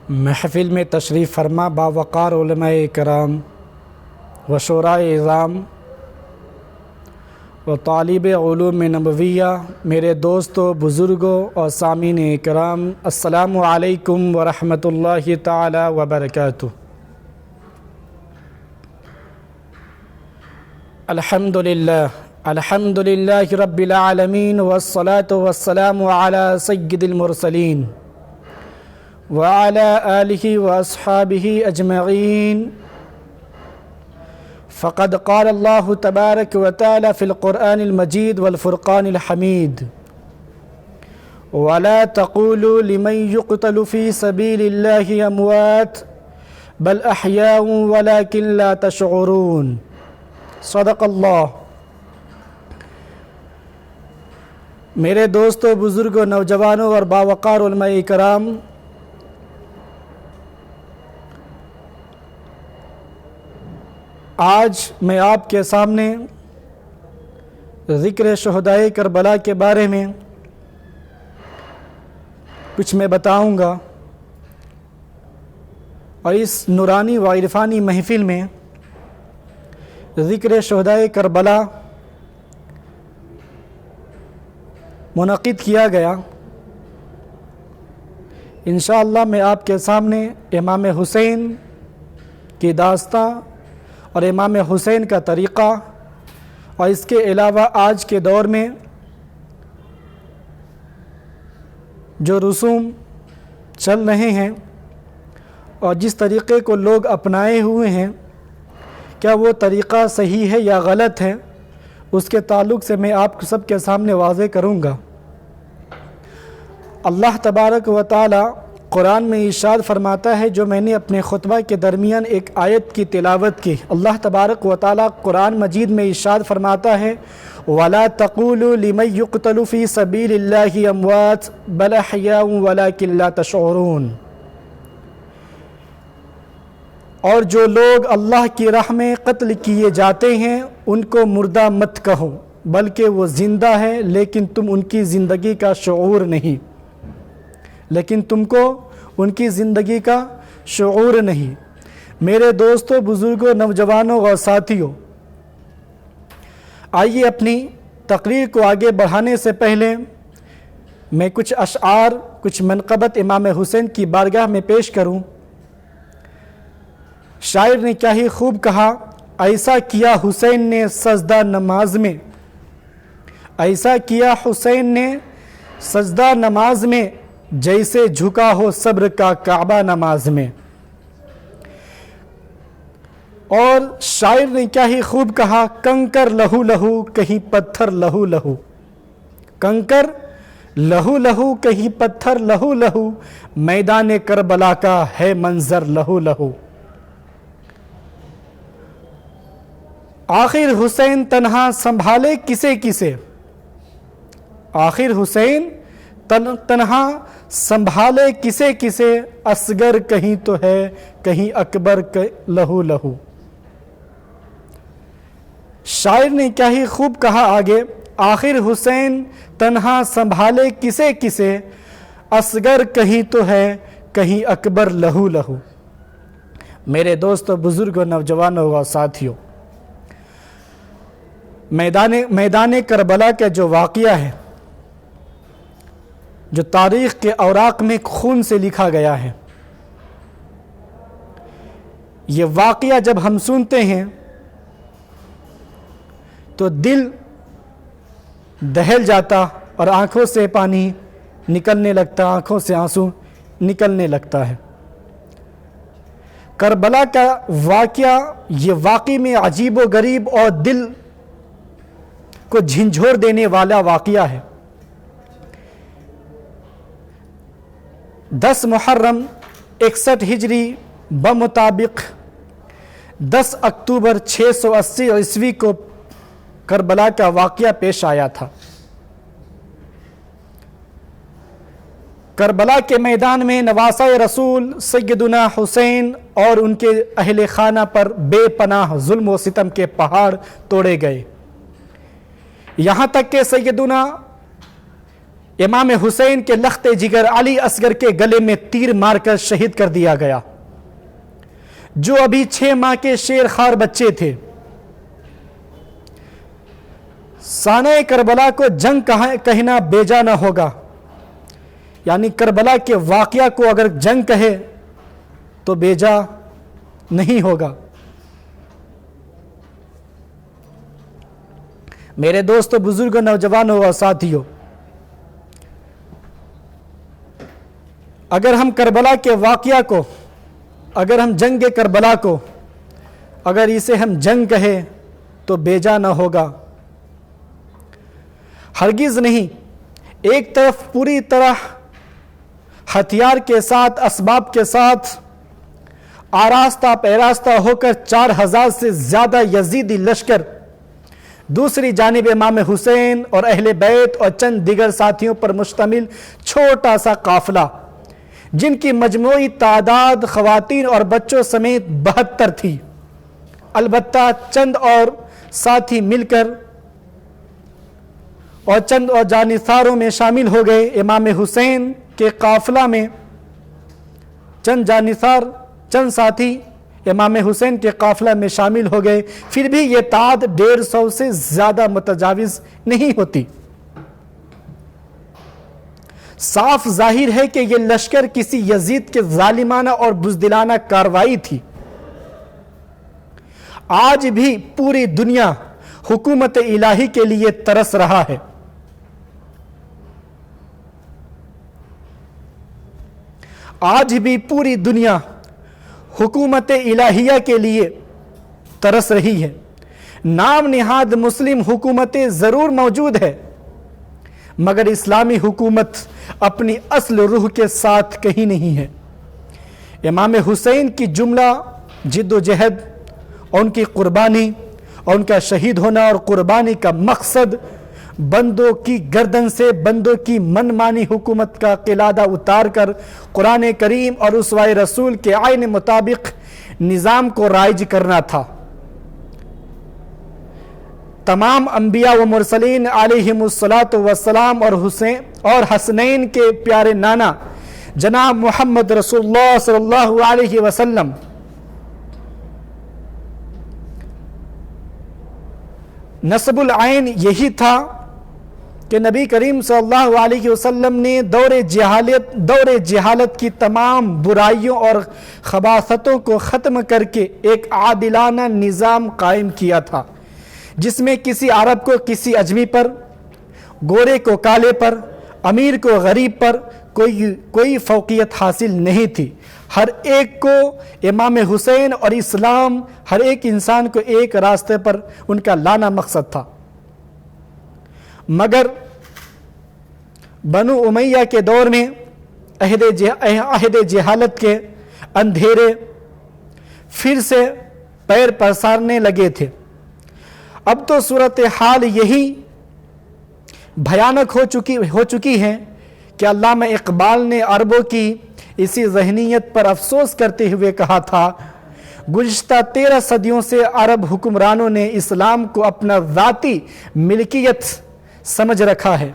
محفل میں تشریف فرما باوقار علماء کرام و شورائے اعظام و طالب علوم نبویہ، میرے دوستوں، بزرگوں اور سامعین کرام، السلام علیکم ورحمۃ اللہ تعالی وبرکاتہ۔ الحمد للہ رب العالمین والصلاة والسلام علی سید المرسلین وعلى آلہ واصحابہ اجمعین۔ فقد قال اللہ تبارک وتعالی فی القرآن المجید والفرقان الحمید: ولا تقولوا لمن يقتل في سبيل الله اموات بل احیاء ولكن لا تشعرون۔ صدق اللہ۔ میرے دوستوں، بزرگوں، نوجوانوں اور باوقار علماء کرام، آج میں آپ کے سامنے ذکر شہدائے کربلا کے بارے میں کچھ میں بتاؤں گا، اور اس نورانی و عرفانی محفل میں ذکر شہدائے کربلا منعقد کیا گیا۔ انشاءاللہ میں آپ کے سامنے امام حسین کی داستاں اور امام حسین کا طریقہ، اور اس کے علاوہ آج کے دور میں جو رسوم چل رہے ہیں اور جس طریقے کو لوگ اپنائے ہوئے ہیں، کیا وہ طریقہ صحیح ہے یا غلط ہے، اس کے تعلق سے میں آپ سب کے سامنے واضح کروں گا۔ اللہ تبارک و تعالی قرآن میں ارشاد فرماتا ہے، جو میں نے اپنے خطبہ کے درمیان ایک آیت کی تلاوت کی۔ اللہ تبارک و تعالی قرآن مجید میں ارشاد فرماتا ہے: وَلَا تَقُولُوا لِمَن يُقْتَلُ فِي سَبِيلِ اللَّهِ أَمْوَاتٌ بَلْ أَحْيَاءٌ وَلَكِن لَا تَشْعُرُونَ۔ اور جو لوگ اللہ کی راہ میں قتل کیے جاتے ہیں ان کو مردہ مت کہو، بلکہ وہ زندہ ہے، لیکن تم ان کی زندگی کا شعور نہیں، میرے دوستوں، بزرگوں، نوجوانوں اور ساتھیوں، آئیے اپنی تقریر کو آگے بڑھانے سے پہلے میں کچھ اشعار، کچھ منقبت امام حسین کی بارگاہ میں پیش کروں۔ شاعر نے کیا ہی خوب کہا: ایسا کیا حسین نے سجدہ نماز میں، ایسا کیا حسین نے سجدہ نماز میں، جیسے جھکا ہو صبر کا کعبہ نماز میں۔ اور شاعر نے کیا ہی خوب کہا: کنکر لہو لہو کہیں پتھر لہو لہو، کنکر لہو لہو کہیں پتھر لہو لہو، میدان کربلا کا ہے منظر لہو لہو۔ آخر حسین تنہا سنبھالے کسے کسے، آخر حسین تنہا سنبھالے کسے کسے، اصغر کہیں تو ہے کہیں اکبر لہو لہو۔ شاعر نے کیا ہی خوب کہا آگے: آخر حسین تنہا سنبھالے کسے کسے، اصغر کہیں تو ہے کہیں اکبر لہو لہو۔ میرے دوستوں، بزرگوں، نوجوانوں اور ساتھیوں، میدان کربلا کا جو واقعہ ہے، جو تاریخ کے اوراق میں خون سے لکھا گیا ہے، یہ واقعہ جب ہم سنتے ہیں تو دل دہل جاتا اور آنکھوں سے پانی نکلنے لگتا، آنکھوں سے آنسو نکلنے لگتا ہے۔ کربلا کا واقعہ یہ واقعی میں عجیب و غریب اور دل کو جھنجھوڑ دینے والا واقعہ ہے۔ 10 محرم 61 ہجری بمطابق 10 اکتوبر 680 عیسوی کو کربلا کا واقعہ پیش آیا تھا۔ کربلا کے میدان میں نواسۂ رسول سیدنا حسین اور ان کے اہل خانہ پر بے پناہ ظلم و ستم کے پہاڑ توڑے گئے، یہاں تک کہ سیدنا امام حسین کے لخت جگر علی اصغر کے گلے میں تیر مار کر شہید کر دیا گیا، جو ابھی 6 ماہ کے شیر خوار بچے تھے۔ سانہ کربلا کو جنگ کہنا بیجا نہ ہوگا، یعنی کربلا کے واقعہ کو اگر جنگ کہے تو بیجا نہیں ہوگا۔ میرے دوستو، بزرگوں، نوجوانوں اور ساتھیوں، اگر ہم کربلا کے واقعہ کو، اگر ہم جنگ کربلا کو، اگر اسے ہم جنگ کہیں تو بیجا نہ ہوگا، ہرگز نہیں۔ ایک طرف پوری طرح ہتھیار کے ساتھ، اسباب کے ساتھ آراستہ پیراستہ ہو کر 4000 سے زیادہ یزیدی لشکر، دوسری جانب امام حسین اور اہل بیت اور چند دیگر ساتھیوں پر مشتمل چھوٹا سا قافلہ، جن کی مجموعی تعداد خواتین اور بچوں سمیت 72 تھی۔ البتہ چند اور ساتھی مل کر اور چند اور جانثاروں میں شامل ہو گئے۔ امام حسین کے قافلہ میں چند جانثار، چند ساتھی امام حسین کے قافلہ میں شامل ہو گئے، پھر بھی یہ تعداد 150 سے زیادہ متجاوز نہیں ہوتی۔ صاف ظاہر ہے کہ یہ لشکر کسی یزید کے ظالمانہ اور بزدلانہ کارروائی تھی۔ آج بھی پوری دنیا حکومت الہی کے لیے ترس رہا ہے۔ آج بھی پوری دنیا حکومت الہیہ کے لیے ترس رہی ہے۔ نام نہاد مسلم حکومتیں ضرور موجود ہے، مگر اسلامی حکومت اپنی اصل روح کے ساتھ کہیں نہیں ہے۔ امام حسین کی جملہ جد و جہد اور ان کی قربانی اور ان کا شہید ہونا اور قربانی کا مقصد بندوں کی گردن سے بندوں کی من مانی حکومت کا قلادہ اتار کر قرآن کریم اور اسوہ رسول کے عین مطابق نظام کو رائج کرنا تھا۔ تمام انبیاء و مرسلین علیہم الصلاۃ والسلام اور حسنین کے پیارے نانا جناب محمد رسول اللہ صلی اللہ علیہ وسلم نسب العین یہی تھا کہ نبی کریم صلی اللہ علیہ وسلم نے دور جہالت کی تمام برائیوں اور خباثتوں کو ختم کر کے ایک عادلانہ نظام قائم کیا تھا، جس میں کسی عرب کو کسی عجمی پر، گورے کو کالے پر، امیر کو غریب پر کوئی فوقیت حاصل نہیں تھی۔ ہر ایک کو امام حسین اور اسلام ہر ایک انسان کو ایک راستے پر ان کا لانا مقصد تھا۔ مگر بنو امیہ کے دور میں عہد جہالت کے اندھیرے پھر سے پیر پسارنے لگے تھے۔ اب تو صورتحال یہی بھیانک ہو چکی ہے کہ علامہ اقبال نے عربوں کی اسی ذہنیت پر افسوس کرتے ہوئے کہا تھا، گزشتہ 13 صدیوں سے عرب حکمرانوں نے اسلام کو اپنا ذاتی ملکیت سمجھ رکھا ہے۔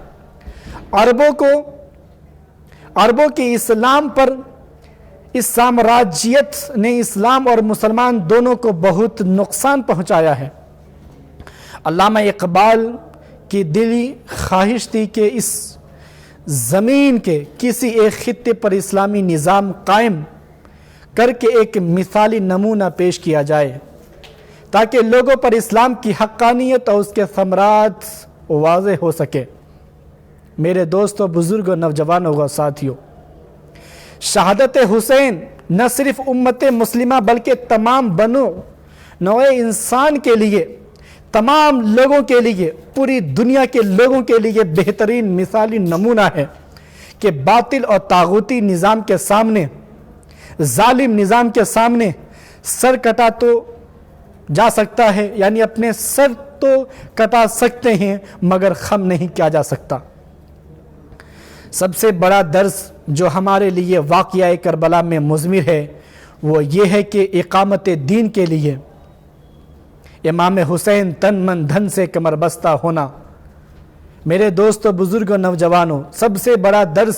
عربوں کے اسلام پر اس سامراجیت نے اسلام اور مسلمان دونوں کو بہت نقصان پہنچایا ہے۔ علامہ اقبال کی دلی خواہش تھی کہ اس زمین کے کسی ایک خطے پر اسلامی نظام قائم کر کے ایک مثالی نمونہ پیش کیا جائے، تاکہ لوگوں پر اسلام کی حقانیت اور اس کے ثمرات واضح ہو سکے۔ میرے دوستوں، بزرگوں، نوجوانوں اور ساتھیوں، شہادت حسین نہ صرف امت مسلمہ بلکہ تمام بنو نوع انسان کے لیے، تمام لوگوں کے لیے، پوری دنیا کے لوگوں کے لیے بہترین مثالی نمونہ ہے کہ باطل اور طاغوتی نظام کے سامنے، ظالم نظام کے سامنے سر کٹا تو جا سکتا ہے، یعنی اپنے سر تو کٹا سکتے ہیں مگر خم نہیں کیا جا سکتا۔ سب سے بڑا درس جو ہمارے لیے واقعہ کربلا میں مضمر ہے وہ یہ ہے کہ اقامت دین کے لیے امام حسین تن من دھن سے کمر بستہ ہونا میرے دوستو، بزرگوں، نوجوانوں، سب سے بڑا درس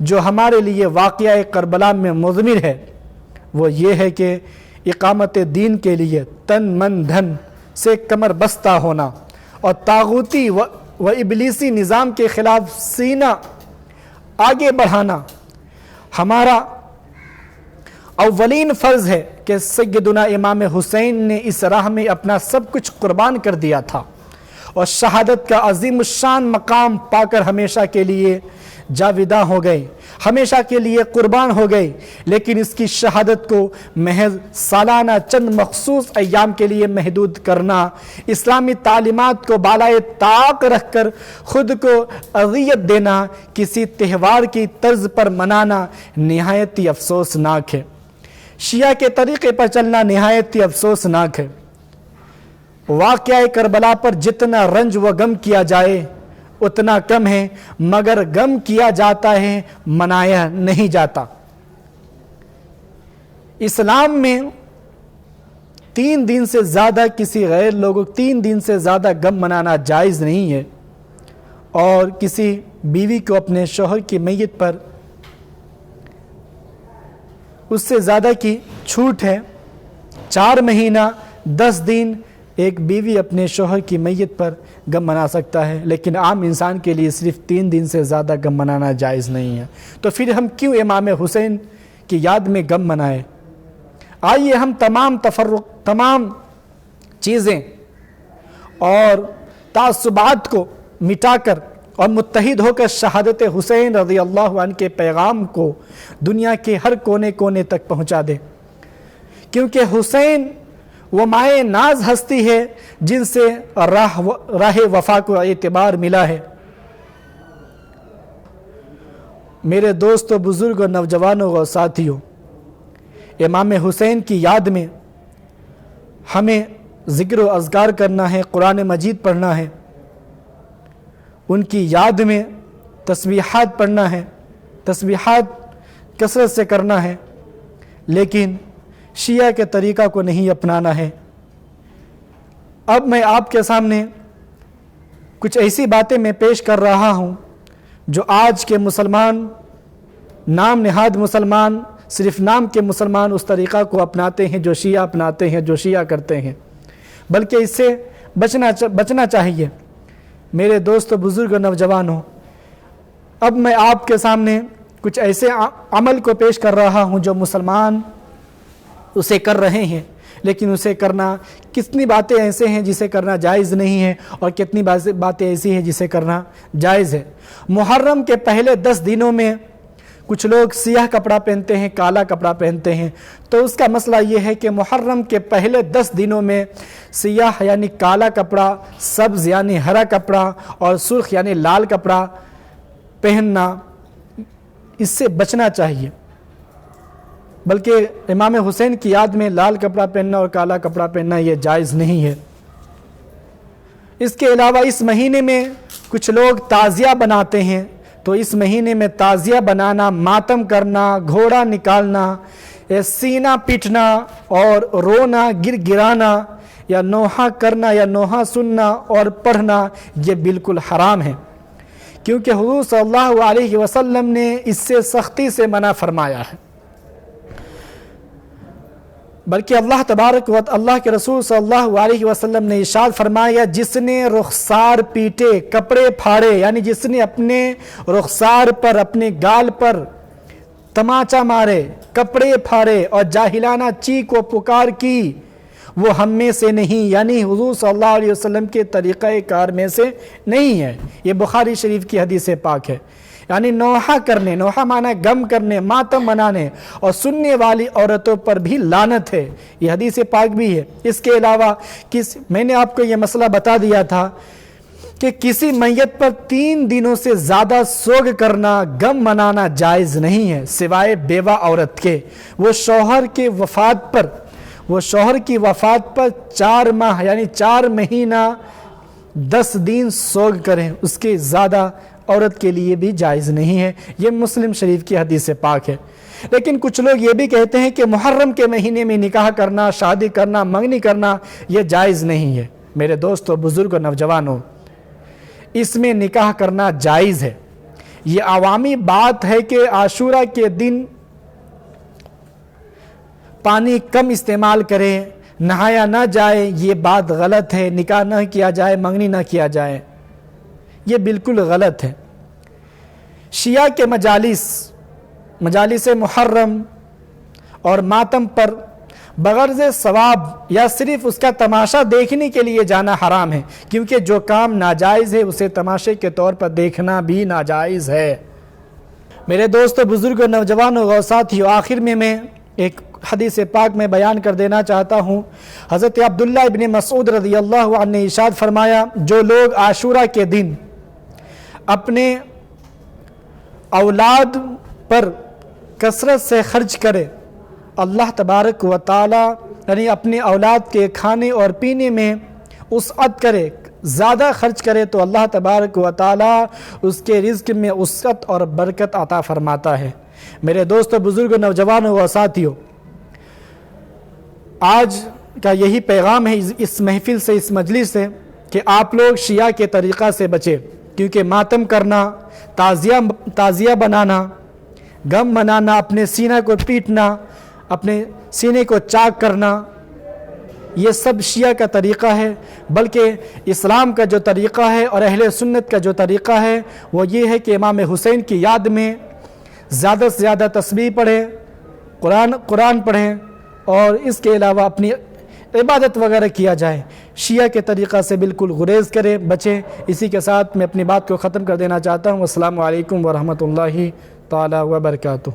جو ہمارے لیے واقعہ کربلا میں مضمر ہے وہ یہ ہے کہ اقامت دین کے لیے تن من دھن سے کمر بستہ ہونا اور طاغوتی و ابلیسی نظام کے خلاف سینہ آگے بڑھانا ہمارا اولین فرض ہے کہ سیدنا امام حسین نے اس راہ میں اپنا سب کچھ قربان کر دیا تھا اور شہادت کا عظیم الشان مقام پا کر ہمیشہ کے لیے جاویداں ہو گئے، ہمیشہ کے لیے قربان ہو گئے۔ لیکن اس کی شہادت کو محض سالانہ چند مخصوص ایام کے لیے محدود کرنا، اسلامی تعلیمات کو بالائے طاق رکھ کر خود کو اذیت دینا، کسی تہوار کی طرز پر منانا نہایت ہی افسوسناک ہے۔ شیعہ کے طریقے پر چلنا نہایت ہی افسوسناک ہے۔ واقعہ کربلا پر جتنا رنج و غم کیا جائے اتنا کم ہے، مگر غم کیا جاتا ہے، منایا نہیں جاتا۔ اسلام میں 3 دن سے زیادہ کسی غیر لوگوں 3 دن سے زیادہ غم منانا جائز نہیں ہے، اور کسی بیوی کو اپنے شوہر کی میت پر اس سے زیادہ کی چھوٹ ہے۔ 4 مہینہ 10 دن ایک بیوی اپنے شوہر کی میت پر غم منا سکتا ہے، لیکن عام انسان کے لیے صرف 3 دن سے زیادہ غم منانا جائز نہیں ہے۔ تو پھر ہم کیوں امام حسین کی یاد میں غم منائیں؟ آئیے ہم تمام چیزیں اور تعصبات کو مٹا کر اور متحد ہو کر شہادت حسین رضی اللہ عنہ کے پیغام کو دنیا کے ہر کونے کونے تک پہنچا دیں، کیونکہ حسین وہ مائے ناز ہستی ہے جن سے راہ وفا کو اعتبار ملا ہے۔ میرے دوستوں، بزرگوں، نوجوانوں اور ساتھیوں، امام حسین کی یاد میں ہمیں ذکر و اذکار کرنا ہے، قرآن مجید پڑھنا ہے، ان کی یاد میں تسبیحات پڑھنا ہے، تسبیحات کثرت سے کرنا ہے، لیکن شیعہ کے طریقہ کو نہیں اپنانا ہے۔ اب میں آپ کے سامنے کچھ ایسی باتیں میں پیش کر رہا ہوں جو آج کے مسلمان، نام نہاد مسلمان، صرف نام کے مسلمان اس طریقہ کو اپناتے ہیں جو شیعہ اپناتے ہیں، جو شیعہ کرتے ہیں، بلکہ اس سے بچنا چاہیے۔ میرے دوستو، بزرگ و نوجوانوں، اب میں آپ کے سامنے کچھ ایسے عمل کو پیش کر رہا ہوں جو مسلمان اسے کر رہے ہیں، لیکن اسے کرنا، کتنی باتیں ایسے ہیں جسے کرنا جائز نہیں ہے اور کتنی باتیں ایسی ہیں جسے کرنا جائز ہے۔ محرم کے پہلے 10 دنوں میں کچھ لوگ سیاہ کپڑا پہنتے ہیں، کالا کپڑا پہنتے ہیں، تو اس کا مسئلہ یہ ہے کہ محرم کے پہلے 10 دنوں میں سیاہ یعنی کالا کپڑا، سبز یعنی ہرا کپڑا اور سرخ یعنی لال کپڑا پہننا، اس سے بچنا چاہیے۔ بلکہ امام حسین کی یاد میں لال کپڑا پہننا اور کالا کپڑا پہننا یہ جائز نہیں ہے۔ اس کے علاوہ اس مہینے میں کچھ لوگ تعزیہ بناتے ہیں، تو اس مہینے میں تعزیہ بنانا، ماتم کرنا، گھوڑا نکالنا، سینہ پیٹنا اور رونا، گر گرانا یا نوحہ کرنا یا نوحہ سننا اور پڑھنا یہ بالکل حرام ہے، کیونکہ حضور صلی اللہ علیہ وسلم نے اس سے سختی سے منع فرمایا ہے۔ بلکہ اللہ کے رسول صلی اللہ علیہ وسلم نے ارشاد فرمایا، جس نے رخسار پیٹے، کپڑے پھاڑے، یعنی جس نے اپنے رخسار پر، اپنے گال پر تماچا مارے، کپڑے پھاڑے اور جاہلانہ چیخ و پکار کی، وہ ہم میں سے نہیں، یعنی حضور صلی اللہ علیہ وسلم کے طریقہ کار میں سے نہیں ہے۔ یہ بخاری شریف کی حدیث پاک ہے۔ یعنی نوحہ کرنے، نوحہ معنی غم کرنے، ماتم منانے اور سننے والی عورتوں پر بھی لعنت ہے، یہ حدیث پاک بھی ہے۔ اس کے علاوہ میں نے آپ کو یہ مسئلہ بتا دیا تھا کہ کسی میت پر 3 دنوں سے زیادہ سوگ کرنا، غم منانا جائز نہیں ہے، سوائے بیوہ عورت کے۔ وہ شوہر کی وفات پر 4 ماہ یعنی 4 مہینہ 10 دن سوگ کریں، اس کے زیادہ عورت کے لیے بھی جائز نہیں ہے۔ یہ مسلم شریف کی حدیث پاک ہے۔ لیکن کچھ لوگ یہ بھی کہتے ہیں کہ محرم کے مہینے میں نکاح کرنا، شادی کرنا، منگنی کرنا یہ جائز نہیں ہے۔ میرے دوستو، بزرگ و نوجوانوں، اس میں نکاح کرنا جائز ہے۔ یہ عوامی بات ہے کہ عاشورہ کے دن پانی کم استعمال کریں، نہایا نہ جائے، یہ بات غلط ہے، نکاح نہ کیا جائے، منگنی نہ کیا جائے، یہ بالکل غلط ہے۔ شیعہ کے مجالس محرم اور ماتم پر بغرض ثواب یا صرف اس کا تماشا دیکھنے کے لیے جانا حرام ہے، کیونکہ جو کام ناجائز ہے اسے تماشے کے طور پر دیکھنا بھی ناجائز ہے۔ میرے دوستو، بزرگوں، نوجوانوں اور ساتھیوں، آخر میں ایک حدیث پاک میں بیان کر دینا چاہتا ہوں۔ حضرت عبداللہ ابن مسعود رضی اللہ عنہ نے ارشاد فرمایا، جو لوگ عاشورہ کے دن اپنے اولاد پر کثرت سے خرچ کرے، اللہ تبارک و تعالی یعنی اپنے اولاد کے کھانے اور پینے میں وسعت کرے، زیادہ خرچ کرے، تو اللہ تبارک و تعالی اس کے رزق میں وسعت اور برکت عطا فرماتا ہے۔ میرے دوستو، بزرگوں، نوجوانوں اور ساتھیوں، آج کا یہی پیغام ہے اس محفل سے، اس مجلس سے، کہ آپ لوگ شیعہ کے طریقہ سے بچیں، کیونکہ ماتم کرنا، تعزیہ بنانا، غم منانا، اپنے سینہ کو پیٹنا، اپنے سینے کو چاک کرنا، یہ سب شیعہ کا طریقہ ہے۔ بلکہ اسلام کا جو طریقہ ہے اور اہل سنت کا جو طریقہ ہے وہ یہ ہے کہ امام حسین کی یاد میں زیادہ سے زیادہ تسبیح پڑھیں، قرآن پڑھیں، اور اس کے علاوہ اپنی عبادت وغیرہ کیا جائے۔ شیعہ کے طریقہ سے بالکل گریز کریں، بچیں۔ اسی کے ساتھ میں اپنی بات کو ختم کر دینا چاہتا ہوں۔ السلام علیکم ورحمۃ اللہ تعالی وبرکاتہ۔